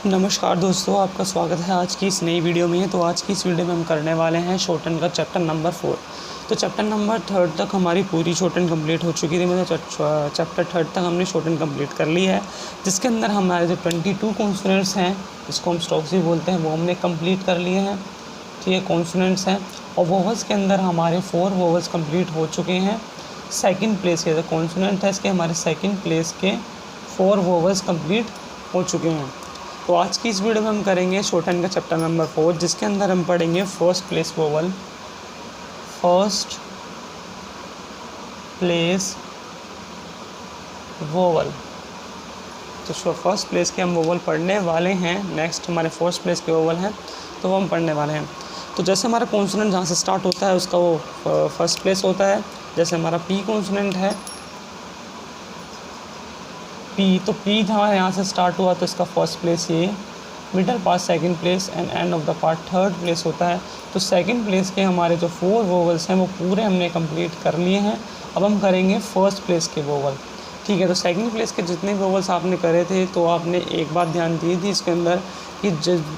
नमस्कार दोस्तों, आपका स्वागत है आज की इस नई वीडियो में। तो आज की इस वीडियो में हम करने वाले हैं शॉर्टहैंड का चैप्टर नंबर 4। तो चैप्टर नंबर 3 तक हमारी पूरी शॉर्टहैंड कंप्लीट हो चुकी थी। मतलब चैप्टर 3 तक हमने शॉर्टहैंड कंप्लीट कर ली है, जिसके अंदर हमारे जो 22 कॉन्सोनेंट्स हैं, इसको हम स्टॉक्स भी बोलते हैं, वो हमने कंप्लीट कर लिए हैं। ठीक है, कॉन्सोनेंट्स हैं। और वोवल्स के अंदर हमारे 4 वोवल्स कंप्लीट हो चुके हैं। सेकंड प्लेस के जो कॉन्सोनेंट है, इसके हमारे सेकंड प्लेस के 4 वोवल्स कंप्लीट हो चुके हैं। तो आज की इस वीडियो में हम करेंगे शॉर्टहैंड का चैप्टर नंबर 4, जिसके अंदर हम पढ़ेंगे first place vowel. First place vowel, तो फर्स्ट प्लेस के हम वोवल पढ़ने वाले हैं। नेक्स्ट हमारे फर्स्ट प्लेस के वोवल हैं, तो वो हम पढ़ने वाले हैं। तो जैसे हमारा कॉन्सोनेंट जहाँ से स्टार्ट होता है उसका वो फर्स्ट प्लेस होता है। जैसे हमारा पी कॉन्सोनेंट है, पी, तो पी हमारे यहाँ से स्टार्ट हुआ तो इसका फर्स्ट प्लेस ये, middle part second place and end of the part third place होता है। तो सेकंड प्लेस के हमारे जो 4 वोवल्स हैं वो पूरे हमने कंप्लीट कर लिए हैं। अब हम करेंगे फर्स्ट प्लेस के वोवल। ठीक है, तो सेकंड प्लेस के जितने वोवल्स आपने करे थे, तो आपने एक बात ध्यान दी थी इसके अंदर कि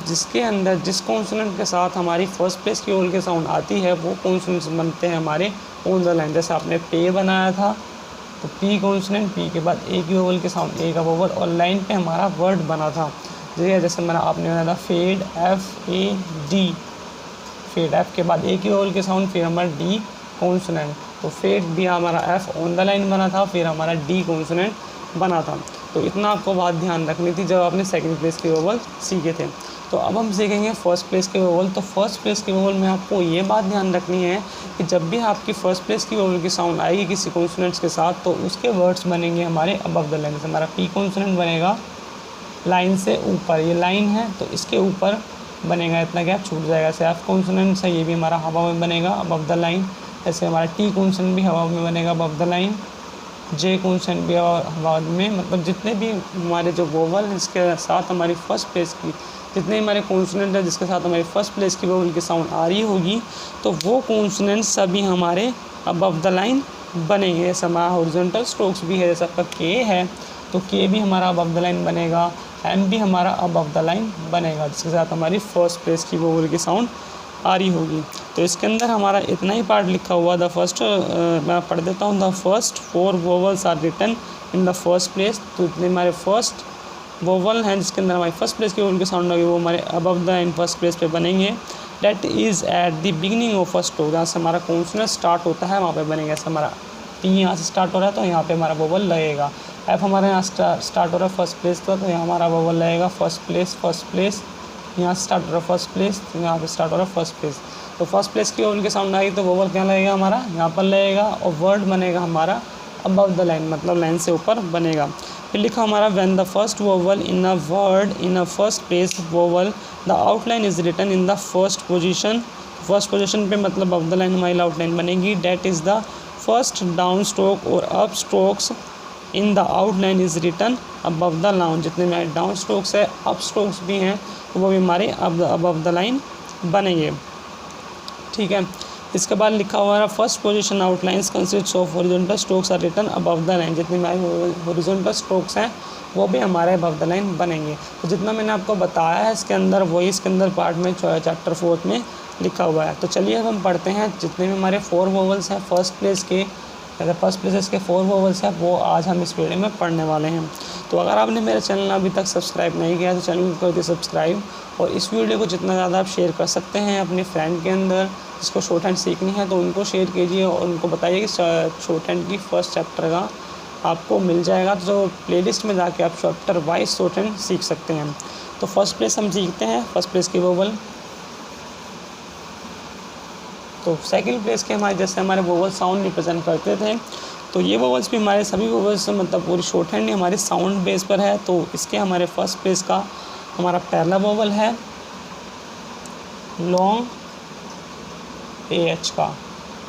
जिसके अंदर जिस कॉन्सोनेंट के साथ हमारी फर्स्ट प्लेस की वोवल की साउंड आती है, वो कॉन्सोनेंट्स बनते हैं हमारे ऑन द लाइन। जैसे आपने पे बनाया था, तो पी कॉन्सोनेंट, पी के बाद ए की वोवल के साउंड, ए का वोवल, और लाइन पे हमारा वर्ड बना था। जैसे मैंने आपने बनाया था fad, F A D, fad F के बाद ए की वोवल के साउंड, फिर हमारा डी कॉन्सोनेंट। तो फेड भी हमारा एफ ऑन द लाइन बना था, फिर हमारा डी कॉन्सोनेंट बना था। तो इतना आपको बात ध्यान रखनी थी जब आपने सेकंड प्लेस के वोवल सीखे थे। तो अब हम सीखेंगे फर्स्ट प्लेस के वोवल। तो फर्स्ट प्लेस के वोवल में आपको ये बात ध्यान रखनी है कि जब भी आपकी फर्स्ट प्लेस की वोवल की साउंड आएगी किसी कॉन्सोनेंट्स के साथ, तो उसके वर्ड्स बनेंगे हमारे अबव द लाइन। जैसे हमारा पी कॉन्सोनेंट बनेगा लाइन से ऊपर, ये लाइन है तो इसके ऊपर बनेगा, इतना गैप छूट जाएगा। ऐसे एफ कॉन्सोनेंट्स है, ये भी हमारा हवा में बनेगा अबव द लाइन। ऐसे हमारा टी कॉन्सोनेंट भी हवा में बनेगा above the line. J consonant भी हवा में, मतलब जितने भी हमारे जो वोवल इसके साथ हमारी फर्स्ट प्लेस की, जितने हमारे कॉन्सोनेंट है जिसके साथ हमारी फर्स्ट प्लेस की वोवल की साउंड आ रही होगी, तो वो कॉन्सोनेंट सभी हमारे अबव द लाइन बनेंगे। जैसे हमारा हॉरिजॉन्टल स्ट्रोक्स भी है, जैसे आपका के है तो के भी हमारा अबव द लाइन बनेगा, एम भी हमारा अबव द लाइन बनेगा, जिसके साथ हमारी फर्स्ट प्लेस की वोवल की साउंड आ रही होगी। तो इसके अंदर हमारा इतना ही पार्ट लिखा हुआ। द फर्स्ट, मैं पढ़ देता हूँ। The first 4 vowels are written in the first place. तो इतने हमारे फर्स्ट वोवल हैं जिसके अंदर हमारी फर्स्ट प्लेस की वोवल की साउंड होगी, वो हमारे above the line first place पे बनेंगे। That is at the beginning of first stroke, जहाँ से हमारा कॉन्सोनेंट स्टार्ट होता है वहाँ पे बनेगा। ऐसे हमारा पी यहाँ से स्टार्ट हो रहा है तो यहाँ पे हमारा वोवल लगेगा। एफ हमारे यहाँ स्टार्ट हो रहा है फर्स्ट प्लेस का, तो यहाँ हमारा वोवल लगेगा फर्स्ट प्लेस। यहाँ से स्टार्ट हो रहा है फर्स्ट प्लेस, तो यहाँ पे स्टार्ट हो रहा है फर्स्ट प्लेस। तो फर्स्ट प्लेस की वोवल की साउंड आएगी तो वोवल क्या लगेगा हमारा यहाँ पर लगेगा, और वर्ड बनेगा हमारा अबव द लाइन, मतलब लाइन से ऊपर बनेगा। फिर लिखा हमारा when the first vowel in a word in a first place vowel the outline is written in the first position. First position पे मतलब अबव द लाइन हमारी आउटलाइन बनेगी। That is the first down stroke और up strokes in the outline is written above the line. जितने हमारे down strokes है, up strokes भी हैं, तो वो भी हमारे अबव द लाइन बनेंगे। ठीक है, इसके बाद लिखा हुआ है first position outlines consist of horizontal strokes are written above the line. जितने हमारे हॉरिजॉन्टल स्ट्रोक्स हैं वो भी हमारे अबव द लाइन बनेंगे। तो जितना मैंने आपको बताया है इसके अंदर, वही इसके अंदर पार्ट में चैप्टर 4 में लिखा हुआ है। तो चलिए अब हम पढ़ते हैं जितने भी हमारे 4 वोवल्स हैं फर्स्ट प्लेस के, अगर फर्स्ट प्लेसेस के 4 वोवल्स हैं, वो आज हम इस वीडियो में पढ़ने वाले हैं। तो अगर आपने मेरा चैनल अभी तक सब्सक्राइब नहीं किया तो चैनल को कर दिए सब्सक्राइब, और इस वीडियो को जितना ज़्यादा आप शेयर कर सकते हैं अपने फ्रेंड के अंदर जिसको शॉर्ट हैंड सीखनी है, तो उनको शेयर कीजिए और उनको बताइए कि शॉर्ट हैंड की फर्स्ट चैप्टर का आपको मिल जाएगा। तो प्लेलिस्ट में जाके आप चैप्टर वाइज शॉर्ट हैंड सीख सकते हैं। तो फर्स्ट प्लेस हम सीखते हैं, फर्स्ट प्लेस की वोवल। तो सेकंड प्लेस के हमारे जैसे हमारे वोवल साउंड रिप्रेजेंट करते थे, तो ये वोवल्स भी हमारे सभी वोवल्स मतलब पूरी शॉर्ट हैंड हमारे साउंड बेस पर है। तो इसके हमारे फर्स्ट प्लेस का हमारा पहला वोवल है लॉन्ग AH का।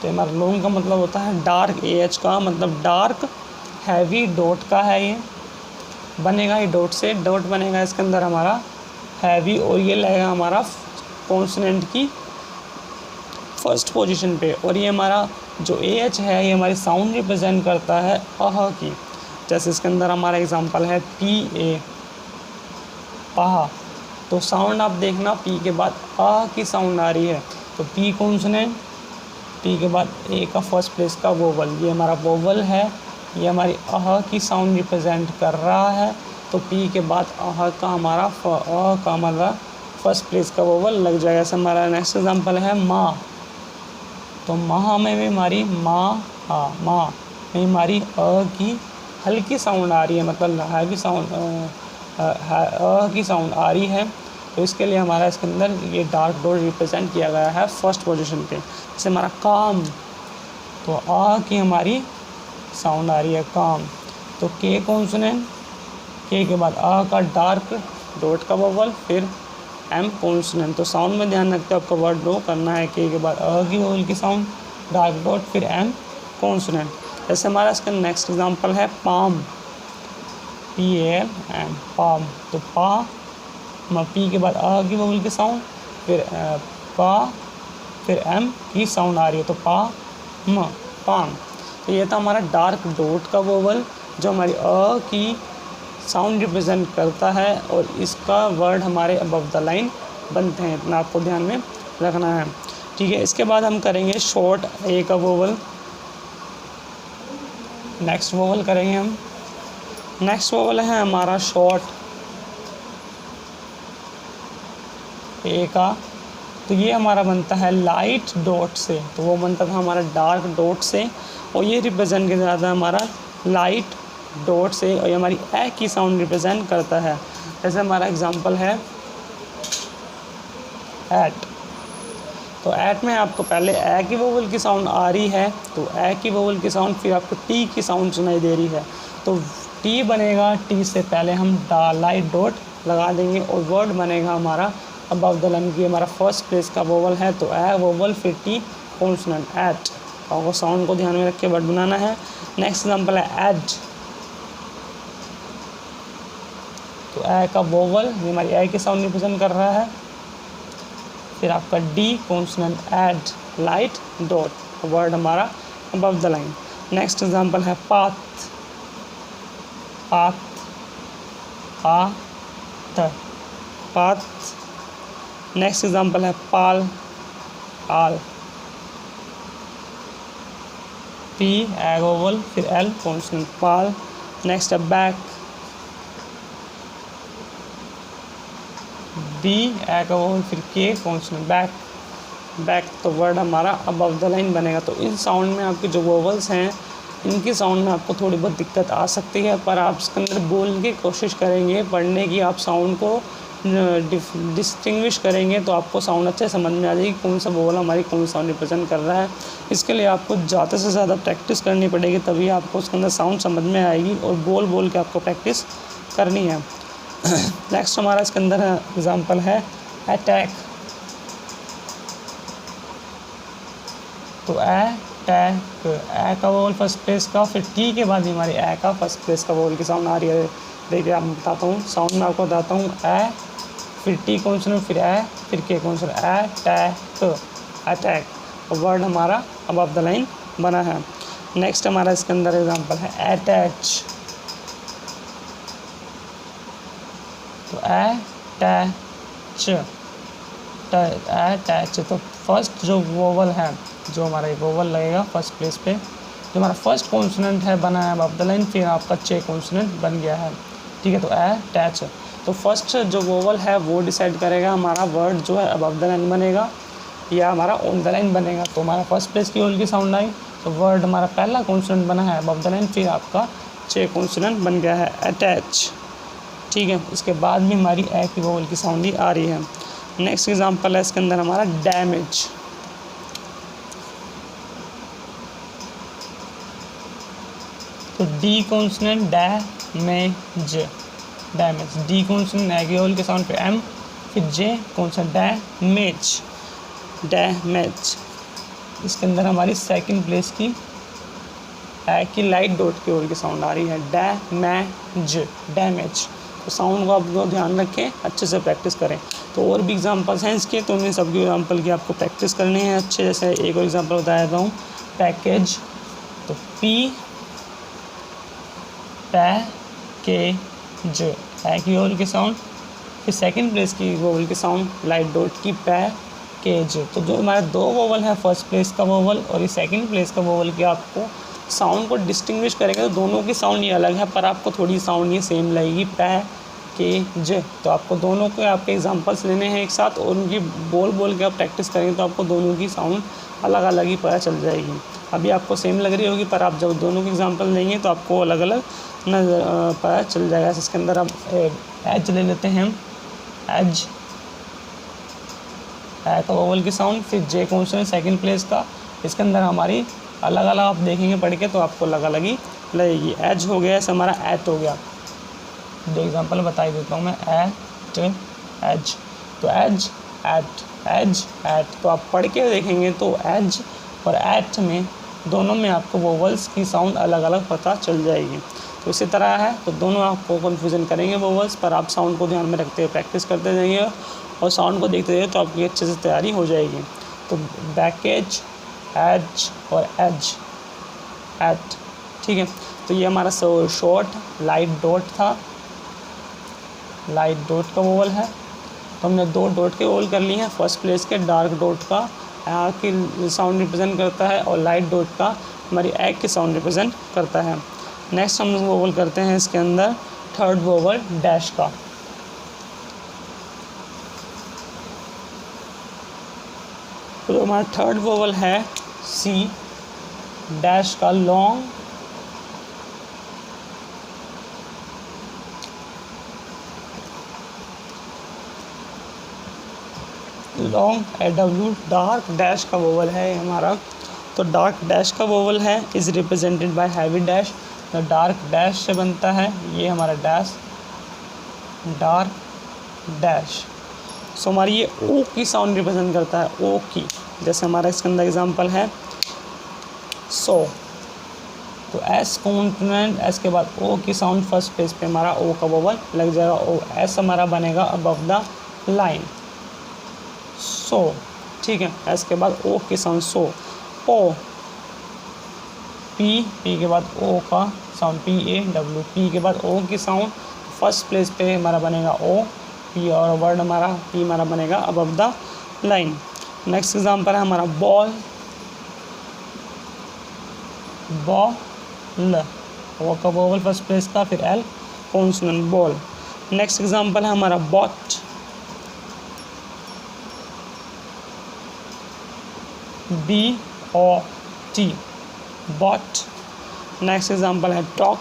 तो हमारा लॉन्ग का मतलब होता है डार्क, AH का मतलब डार्क हैवी डॉट का है, ये बनेगा, ये डॉट से डॉट बनेगा इसके अंदर हमारा हैवी, और ये लगेगा हमारा कॉन्सोनेंट की फर्स्ट पोजीशन पे। और ये हमारा जो AH है ये हमारी साउंड रिप्रेजेंट करता है अह की। जैसे इसके अंदर हमारा एग्जांपल है PA, पहा। तो साउंड आप देखना, पी के बाद आ की साउंड आ रही है, तो पी कॉन्सोनेंट, पी के बाद ए का फर्स्ट प्लेस का वोवल, ये हमारा वोवल है, ये हमारी आह की साउंड रिप्रेजेंट कर रहा है। तो पी के बाद आह का हमारा का हमारा फर्स्ट प्लेस का वोवल लग जाएगा। ऐसे हमारा नेक्स्ट एग्जांपल है माँ। तो माँ में भी हमारी माँ में हमारी अ की हल्की साउंड आ रही है, मतलब हैवी साउंड अ की साउंड आ रही है। तो इसके लिए हमारा इसके अंदर ये डार्क डॉट रिप्रेजेंट किया गया है फर्स्ट पोजीशन पे। जैसे हमारा काम, तो आ की हमारी साउंड आ रही है काम। तो के कॉन्सोनेंट, के के बाद आ का डार्क डॉट का वोवल, फिर एम कॉन्सोनेंट। तो साउंड में ध्यान रखते हो, आपका वर्ड ड्रॉ करना है, के बाद अ की वोवल की साउंड, डार्क डॉट, फिर एम कॉन्सोनेंट। जैसे हमारा इसका नेक्स्ट एग्जांपल है पाम, PALM, पाम। तो पा, पी के बाद आ की वोवल की साउंड, फिर पा, फिर एम की साउंड आ रही है, तो पा म, पाम। तो ये था हमारा डार्क डॉट का वोवल जो हमारी अ की साउंड रिप्रेजेंट करता है, और इसका वर्ड हमारे अबव द लाइन बनते हैं, इतना आपको ध्यान में रखना है। ठीक है, इसके बाद हम करेंगे शॉर्ट ए का वोवल। नेक्स्ट वोवल करेंगे हम, नेक्स्ट वोवल है हमारा शॉर्ट ए का। तो ये हमारा बनता है लाइट डॉट से, तो वो बनता था हमारा डार्क डॉट से, और ये रिप्रेजेंट किया जाता है हमारा लाइट डॉट से, और ये हमारी ए की साउंड रिप्रेजेंट करता है। जैसे हमारा एग्जांपल है एट। तो एट में आपको पहले ए की वोवल की साउंड आ रही है, तो ए की वोवल की साउंड, फिर आपको टी की साउंड सुनाई दे रही है, तो टी बनेगा, टी से पहले हम लाइट डॉट लगा देंगे, और वर्ड बनेगा हमारा अबव द लाइन की, हमारा फर्स्ट प्लेस का वोवल है, तो ए वोवल फिर टी कॉन्सोनेंट एट। आपको साउंड को ध्यान में रख के वर्ड बनाना है। नेक्स्ट एग्जांपल है एज। तो ए का वोवल, ये हमारी ए की साउंड रिप्रेजेंट कर रहा है, फिर आपका D consonant add, light dot, word हमारा above the line. Next example है path, path, path. Next example है pal, pal, P A vowel, फिर एल कॉन्सोनेंट, पाल। नेक्स्ट है बैक, बी ए का वोवल, फिर के कॉन्सोनेंट, बैक, बैक। तो word हमारा above the line बनेगा। तो इन साउंड में आपके जो वोवल्स हैं, इनकी साउंड में आपको थोड़ी बहुत दिक्कत आ सकती है, पर आप इसके अंदर बोल के कोशिश करेंगे पढ़ने की, आप साउंड को डिस्टिंग्विश करेंगे, तो आपको साउंड अच्छे समझ में आ जाएगी कौन सा वोवल हमारी कौन सा साउंड रिप्रेजेंट कर रहा है। इसके लिए आपको ज़्यादा से ज़्यादा प्रैक्टिस करनी पड़ेगी, तभी आपको उसके अंदर साउंड समझ में आएगी, और बोल बोल के आपको प्रैक्टिस करनी है। नेक्स्ट हमारा इसके अंदर एग्जांपल है अटैक। तो अटैक, ए का वोवल फर्स्ट प्लेस का, फिर टी के बाद हमारी ए का फर्स्ट प्लेस का वोवल की साउंड आ रही है। देखिए आप बताता हूँ, साउंड में आपको बताता हूँ, ए, फिर टी कॉन्सोनेंट, फिर ए, फिर K consonant, attack, attack. Word हमारा अबव द लाइन बना है। नेक्स्ट हमारा इसके अंदर एग्जांपल है अटैच। तो अटैच, अटैच। तो फर्स्ट जो वोवल है, जो हमारा वोवल लगेगा फर्स्ट प्लेस पे, जो हमारा फर्स्ट कॉन्सोनेंट है बना है अबव द लाइन, फिर आपका चे कॉन्सोनेंट बन गया है। ठीक है, तो अटैच। तो फर्स्ट जो वोवल है वो डिसाइड करेगा हमारा वर्ड जो है अबव द लाइन बनेगा या हमारा ऑन द लाइन बनेगा। तो हमारा फर्स्ट प्लेस की ओल की साउंड आई, तो वर्ड हमारा पहला कॉन्सोनेंट बना है अबव द लाइन, फिर आपका चे कॉन्सोनेंट बन गया है अटैच। ठीक है, इसके बाद भी हमारी ए की वोवल की साउंड ही आ रही है। नेक्स्ट एग्जांपल है इसके अंदर हमारा डैमेज। तो D consonant, damage, damage, D consonant A की वोवल के साउंड पे एम, फिर जे कॉन्सोनेंट, डैमेज, डैमेज। इसके अंदर हमारी सेकंड प्लेस की ए की लाइट डॉट की वोवल की साउंड आ रही है, डैमेज, डैमेज। तो साउंड को आप लोग ध्यान रखें, अच्छे से प्रैक्टिस करें। तो और भी एग्जांपल्स हैं इसके, तो उन्हें सबकी एग्जांपल की आपको प्रैक्टिस करनी है अच्छे। जैसे एक और एग्जांपल बताया था हूँ, पैकेज। तो पी, पैकेज, ए की वोवल की साउंड, फिर सेकंड प्लेस की वोवल की साउंड लाइट डॉट की पैकेज। तो जो हमारे दो वोवल है फर्स्ट प्लेस का वोवल और ये सेकंड प्लेस का वोवल की आपको साउंड को डिस्टिंग्विश करेंगे तो दोनों की साउंड ये अलग है, पर आपको थोड़ी साउंड ये सेम लगेगी, पैकेज। तो आपको दोनों के आपके एग्जांपल्स लेने हैं एक साथ और उनकी बोल बोल के आप प्रैक्टिस करेंगे तो आपको दोनों की साउंड अलग अलग ही पता चल जाएगी। अभी आपको सेम लग रही होगी, पर आप जब दोनों के एग्जांपल लेंगे तो आपको अलग अलग नजर पता चल जाएगा। इसके अंदर आप एज ले लेते हैं हम, एज ए का वोवल की साउंड, फिर जे कॉन्सोनेंट सेकंड प्लेस का। इसके अंदर हमारी अलग अलग आप देखेंगे पढ़ के तो आपको अलग अलग ही लगेगी। एज हो गया, ऐसे हमारा एट हो गया। दो एग्जांपल बता ही देता हूँ मैं, एट एज। तो एज एट, एज एट, तो आप पढ़ के देखेंगे तो एज और एट में दोनों में आपको वोवल्स की साउंड अलग अलग पता चल जाएगी। तो इसी तरह है, तो दोनों आपको कन्फ्यूज़न करेंगे वोवल्स, पर आप साउंड को ध्यान में रखते हुए प्रैक्टिस करते जाइए और साउंड को देखते जाइए तो आपकी अच्छे से तैयारी हो जाएगी। तो बैकेज, एज और एज, एट, ठीक है। तो ये हमारा शॉर्ट लाइट डॉट था, लाइट डॉट का वोवल है। तो हमने दो डॉट के वोवल कर लिए हैं। फर्स्ट प्लेस के डार्क डॉट का की साउंड रिप्रेजेंट करता है और लाइट डॉट का हमारी एग की साउंड रिप्रेजेंट करता है। नेक्स्ट हम वोवल करते हैं इसके अंदर थर्ड वोवल डैश का। तो हमारा थर्ड वोवल है सी, डैश का लॉन्ग डब्ल्यू, डार्क डैश का वोवल है हमारा। तो डार्क डैश का वोवल है is represented by heavy dash. तो डार्क डैश से बनता है ये हमारा डैश, डार्क डैश। सो हमारी ये ओ की साउंड रिप्रेजेंट करता है, ओ की। जैसे हमारा इसके अंदर एग्जांपल है सो। तो एस कॉन्सोनेंट, एस के बाद ओ की साउंड फर्स्ट प्लेस पे हमारा ओ का वोवल लग जाएगा, ओ। एस हमारा बनेगा अबव द लाइन, सो, ठीक है। एस के बाद ओ की साउंड सो। ओ, पी, पी के बाद ओ का sound P A W, P के बाद ओ की साउंड फर्स्ट प्लेस पे हमारा बनेगा ओ, पी, और वर्ड हमारा पी हमारा बनेगा above the line. Next example है हमारा बॉल, बॉल, ओ का वोवल फर्स्ट प्लेस का, फिर L consonant, ball. Next example है हमारा bot, B O T, bot. Next example है talk,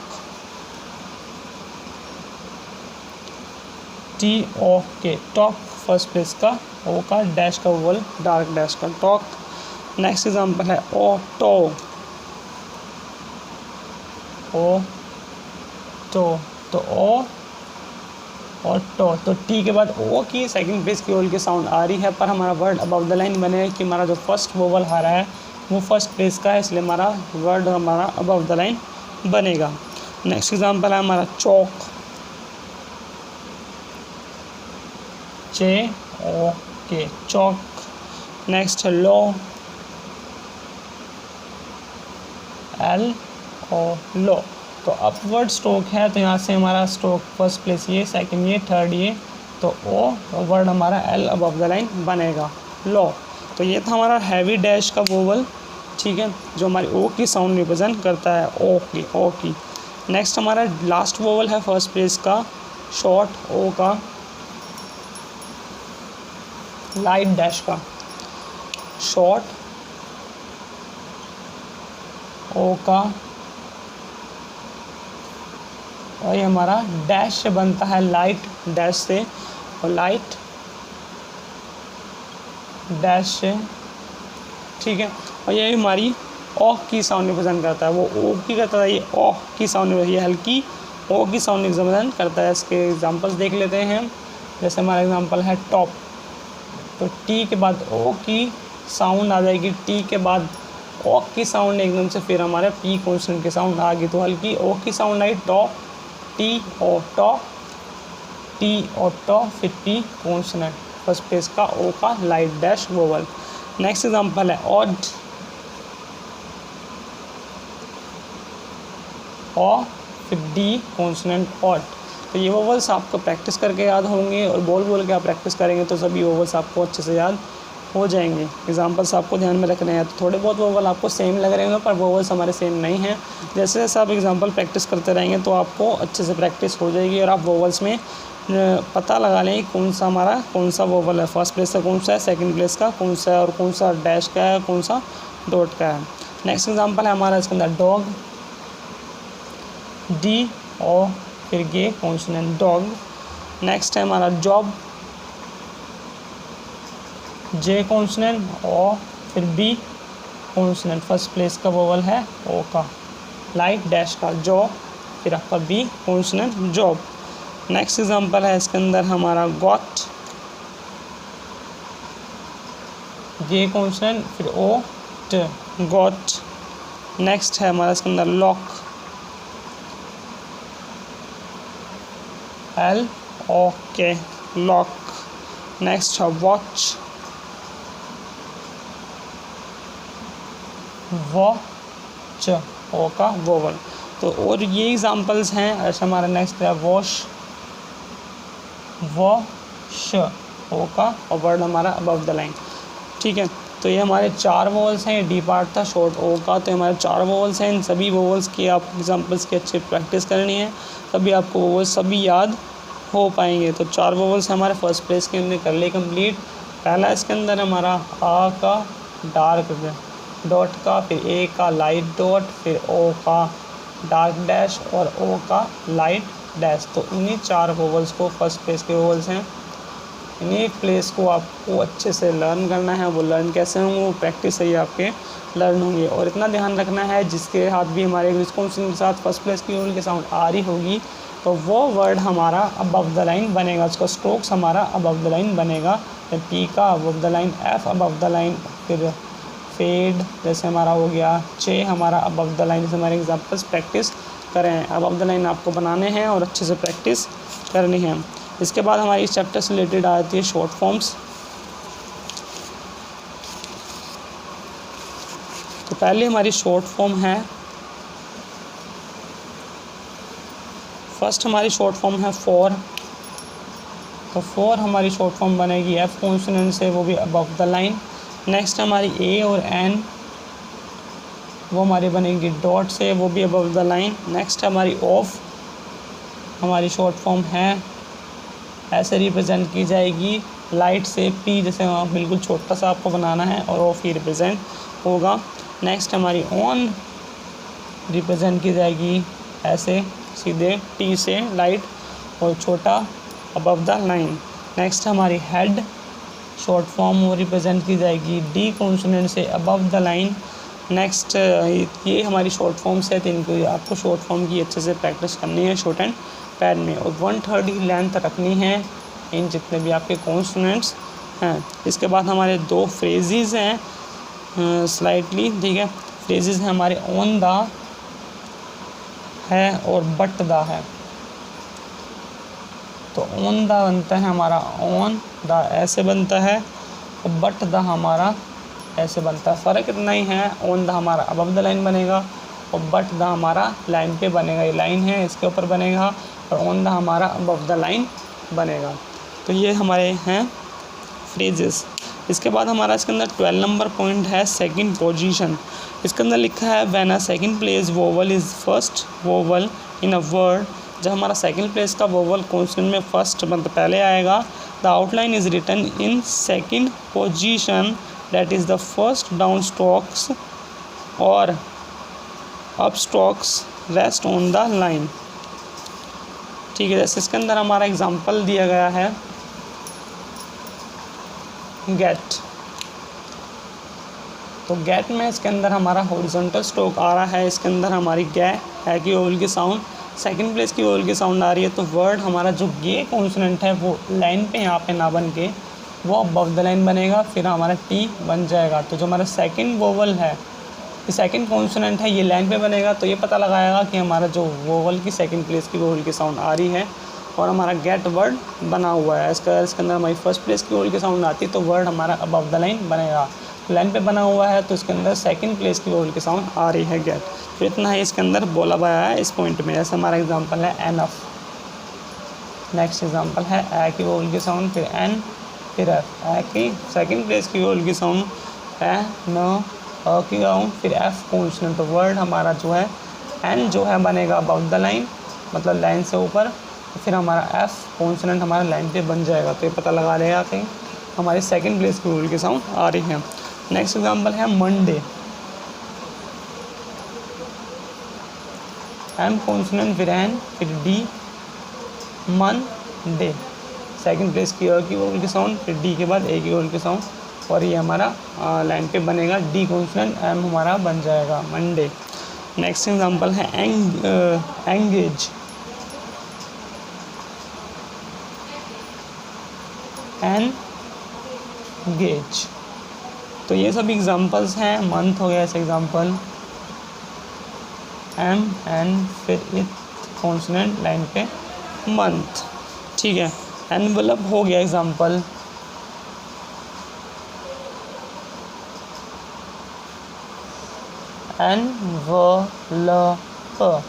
T O K, talk first place का, ओ का डैश का वोवल डार्क डैश का, टॉक। नेक्स्ट एग्जांपल है ऑटो, ओ तो ओ ऑटो। तो टी के बाद ओ की सेकंड प्लेस की ओल की साउंड आ रही है, पर हमारा वर्ड अबव द लाइन बनेगा कि हमारा जो फर्स्ट वोवल आ रहा है वो फर्स्ट प्लेस का है, इसलिए हमारा वर्ड हमारा अबव द लाइन बनेगा। नेक्स्ट एग्जांपल है हमारा चौक, जे ओ के, चौक। नेक्स्ट है लो, एल ओ, लो। तो अपवर्ड स्ट्रोक है, तो यहाँ से हमारा स्ट्रोक फर्स्ट प्लेस ये, सेकंड ये, थर्ड ये, तो ओ वर्ड हमारा एल अबव द लाइन बनेगा, लो। तो ये था हमारा हैवी डैश का वोवल, ठीक है, जो हमारी ओ की साउंड रिप्रेजेंट करता है, ओ की, ओ की। नेक्स्ट हमारा लास्ट वोवल है फर्स्ट प्लेस का शॉर्ट ओ का, लाइट डैश का, शॉर्ट ओ का, और ये हमारा डैश से बनता है, लाइट डैश से, और लाइट डैश से, ठीक है। और ये हमारी ओ की साउंड रिप्रेजेंट करता है, वो ओ की करता है, ये ओ की साउंड, ये हल्की ओ की साउंड रिप्रेजेंट करता है। इसके एग्जांपल्स देख लेते हैं। जैसे हमारा एग्जांपल है टॉप, तो टी के बाद ओ की साउंड आ जाएगी, टी के बाद ओ की साउंड एकदम से फिर हमारे पी कॉन्सोनेंट की साउंड आ गई, तो हल्की ओ की साउंड आई, top, T O top, T O top, फिर पी कॉन्सोनेंट फर्स्ट प्लेस का ओ का light dash vowel. Next example है ऑड, ओ फिर डी कॉन्सोनेंट ऑड। तो ये वोवल्स आपको प्रैक्टिस करके याद होंगे और बोल बोल के आप प्रैक्टिस करेंगे तो सभी वोवल्स आपको अच्छे से याद हो जाएंगे। एग्जांपल्स आपको ध्यान में रखने हैं। तो थोड़े बहुत वोवल आपको सेम लग रहे होंगे पर वोवल्स हमारे सेम नहीं हैं। जैसे जैसे आप एग्जांपल प्रैक्टिस करते रहेंगे तो आपको अच्छे से प्रैक्टिस हो जाएगी और आप वोवल्स में पता लगा लें कौन सा हमारा कौन सा वोवल है, फर्स्ट प्लेस का कौन सा है, सेकंड प्लेस का कौन सा है और कौन सा डैश का है, कौन सा डॉट का है। नेक्स्ट एग्जांपल है हमारा इसके अंदर डॉग, डी ओ फिर गे कॉन्सोनेंट डॉग। नेक्स्ट है हमारा जॉब, जे कॉन्सोनेंट ओ फिर बी कॉन्सोनेंट, फर्स्ट प्लेस का वोवल है ओ का। लाइट डैश का जॉ फिर आपका B consonant job. Next example है इसके अंदर हमारा गॉट, गे कॉन्सोनेंट फिर ओ ट गॉट। नेक्स्ट है हमारा इसके अंदर लॉक, एल ओ के लॉक। नेक्स्ट है वॉच, वॉच ओ का वोवल। तो और ये एग्जांपल्स हैं। ऐसा हमारा नेक्स्ट है वॉश, वॉश ओ का और वर्ड हमारा अबव द लाइन। ठीक है, तो ये हमारे 4 वोवल्स हैं। डी पार्ट था शॉर्ट ओ का, तो हमारे 4 वोवल्स हैं। इन सभी वोवल्स की आप एग्जांपल्स की अच्छी प्रैक्टिस करनी है, तभी आपको वोवल्स सभी याद हो पाएंगे। तो 4 वोवल्स हमारे फर्स्ट प्लेस के हमने कर लिए कंप्लीट। पहला इसके अंदर हमारा आ का डार्क डॉट का, फिर ए का लाइट डॉट, फिर ओ का डार्क डैश और ओ का लाइट डैश। तो इन्हीं 4 वोवल्स को फर्स्ट प्लेस के वोवल्स हैं। इन्हीं प्लेस को आपको अच्छे से लर्न करना है। वो लर्न कैसे होंगे, वो प्रैक्टिस से ही आपके लर्न होंगे। और इतना ध्यान रखना है जिसके हाथ भी हमारे विस्कॉन्सिन के साथ फर्स्ट प्लेस की वोवल के साउंड आ रही होगी तो वो वर्ड हमारा अबव द लाइन बनेगा, उसका स्ट्रोक्स हमारा अबव द लाइन बनेगा। पी का above the line, F above the line, फिर फेड जैसे हमारा हो गया, चे हमारा अबव द लाइन। जैसे हमारे एग्जांपल्स प्रैक्टिस करें। अबव द लाइन आपको बनाने हैं और अच्छे से प्रैक्टिस करनी है। इसके बाद हमारी इस चैप्टर से रिलेटेड आ जाती है शॉर्ट फॉर्म्स। तो पहले हमारी शॉर्ट फॉर्म है, फर्स्ट हमारी शॉर्ट फॉर्म है फॉर। तो फॉर हमारी शॉर्ट फॉर्म बनेगी एफ कॉन्सोनेंट से, वो भी अबव द लाइन। नेक्स्ट हमारी ए और एन, वो हमारी बनेगी डॉट से, वो भी अबव द लाइन। नेक्स्ट हमारी ऑफ, हमारी शॉर्ट फॉर्म है, ऐसे रिप्रेजेंट की जाएगी लाइट से, पी जैसे बिल्कुल छोटा सा आपको बनाना है और ऑफ ही रिप्रेजेंट होगा। नेक्स्ट हमारी ऑन रिप्रेजेंट की जाएगी ऐसे सीधे टी से लाइट और छोटा अबव द लाइन। नेक्स्ट हमारी हेड शॉर्ट फॉर्म, वो रिप्रेजेंट की जाएगी डी कॉन्सोनेंट से अबव द लाइन। नेक्स्ट ये हमारी शॉर्ट फॉर्म्स है, तो इनको आपको शॉर्ट फॉर्म की अच्छे से प्रैक्टिस करनी है शॉर्ट एंड पैड में, और 1/3 ही लेंथ रखनी है इन जितने भी आपके कॉन्सोनेंट्स हैं। इसके बाद हमारे 2 फ्रेजेस हैं स्लाइटली, ठीक है। फ्रेजेस हैं हमारे ऑन द है और बट द है। तो ऑन द बनता है हमारा ऑन द ऐसे बनता है और बट द हमारा ऐसे बनता है। फ़र्क इतना ही है, ऑन द हमारा अबव द लाइन बनेगा और बट द हमारा लाइन पे बनेगा। ये लाइन है इसके ऊपर बनेगा और ऑन द हमारा अबव द लाइन बनेगा। तो ये हमारे हैं फ्रेजेस। इसके बाद हमारा इसके अंदर 12 नंबर पॉइंट है सेकंड पोजीशन। इसके अंदर लिखा है when a second place vowel is first vowel in a word. जब हमारा सेकंड प्लेस का वोवल कॉन्सोनेंट में फर्स्ट मतलब पहले आएगा, the outline is written in second position that is the first down strokes और up strokes rest on the line. ठीक है, जैसे इसके अंदर हमारा एग्जांपल दिया गया है गेट। तो गेट में इसके अंदर हमारा हॉरिजॉन्टल स्ट्रोक आ रहा है। इसके अंदर हमारी गे है की वोवल की साउंड, सेकंड प्लेस की वोवल की साउंड आ रही है। तो वर्ड हमारा जो गे कॉन्सोनेंट है वो लाइन पे यहाँ पे ना बन के वो अबव द लाइन बनेगा, फिर हमारा टी बन जाएगा। तो जो हमारा सेकंड वोवल है, ये सेकंड कॉन्सोनेंट है, ये लाइन पे बनेगा। तो ये पता लगाएगा कि हमारा जो वोवल की सेकंड प्लेस की वोवल की साउंड आ रही है और हमारा गेट वर्ड बना हुआ है। इसके अंदर हमारी फर्स्ट प्लेस की वोवल की साउंड आती है तो वर्ड हमारा अबव द लाइन बनेगा। लाइन पे बना हुआ है तो इसके अंदर सेकंड प्लेस की वोवल की साउंड आ रही है गेट। तो इतना ही इसके अंदर बोला गया है इस पॉइंट में। जैसे हमारा एग्जांपल है एनफ। नेक्स्ट एग्जांपल है ए की वोवल की साउंड, फिर एन, फिर एफ। ए की सेकंड प्लेस की वोवल की साउंड ए, न, अ की साउंड, फिर एफ कॉन्सोनेंट। तो वर्ड हमारा जो है एन जो है बनेगा अबाउट द लाइन, मतलब लाइन से ऊपर, तो फिर हमारा एफ कॉन्सोनेंट हमारा लाइन पे बन जाएगा। तो ये पता लगा लेगा कि हमारी सेकंड प्लेस की वोवल की साउंड आ रही है। नेक्स्ट एग्जांपल है मंडे, एम कॉन्सोनेंट, फिर एन, फिर डी, मन, डे। सेकंड प्लेस की अ की वोवल की साउंड, फिर डी के बाद ए की वोवल की साउंड, और ये हमारा लाइन पे बनेगा डी कॉन्सोनेंट, एम हमारा बन जाएगा मंडे। नेक्स्ट एग्जांपल है एंगेज, एन, गेज। तो ये सब एग्जांपल्स हैं। मंथ हो गया ऐसे एग्जांपल, एम, एन, फिर इथ कॉन्सोनेंट लाइन पे मंथ, ठीक है। एनवलप हो गया एग्जांपल, एन व ल प,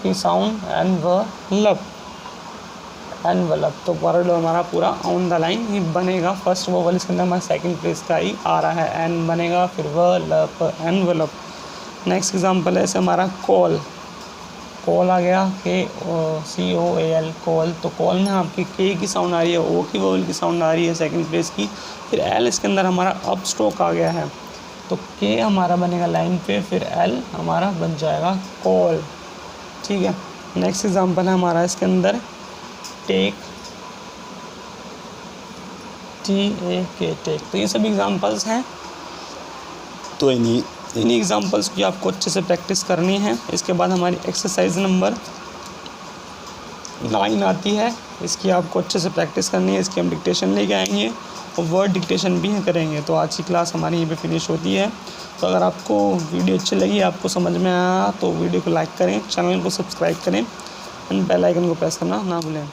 की साउंड एनवलप, एनवलप। तो वर्ड हमारा पूरा ऑन द लाइन ही बनेगा। फर्स्ट वोवल इसके अंदर हमारा सेकंड प्लेस का ही आ रहा है, एन बनेगा, फिर व, ल, प, एनवलप। नेक्स्ट एग्जांपल है ऐसे हमारा कॉल, कॉल आ गया, के COAL, कॉल। तो कॉल में आपकी के की साउंड आ रही है, ओ की वोवल की साउंड आ रही है सेकंड प्लेस की, फिर एल इसके अंदर हमारा अप स्ट्रोक आ गया है, तो के हमारा बनेगा लाइन पे, फिर एल हमारा बन जाएगा कॉल, ठीक है। नेक्स्ट एग्जांपल है हमारा इसके अंदर टेक, TAK, टेक। तो ये सब एग्जांपल्स हैं। तो इन्हीं एग्जांपल्स की आपको अच्छे से प्रैक्टिस करनी है। इसके बाद हमारी एक्सरसाइज नंबर 9 आती है, इसकी आपको अच्छे से प्रैक्टिस करनी है। इसकी हम डिक्टेशन लेके आएंगे और वर्ड डिक्टेशन भी करेंगे। तो आज की क्लास हमारी यहीं पे फिनिश होती है। तो अगर आपको वीडियो अच्छी लगी, आपको समझ में आया, तो वीडियो को लाइक करें, चैनल को सब्सक्राइब करें एंड बेल आइकन को प्रेस करना ना भूलें।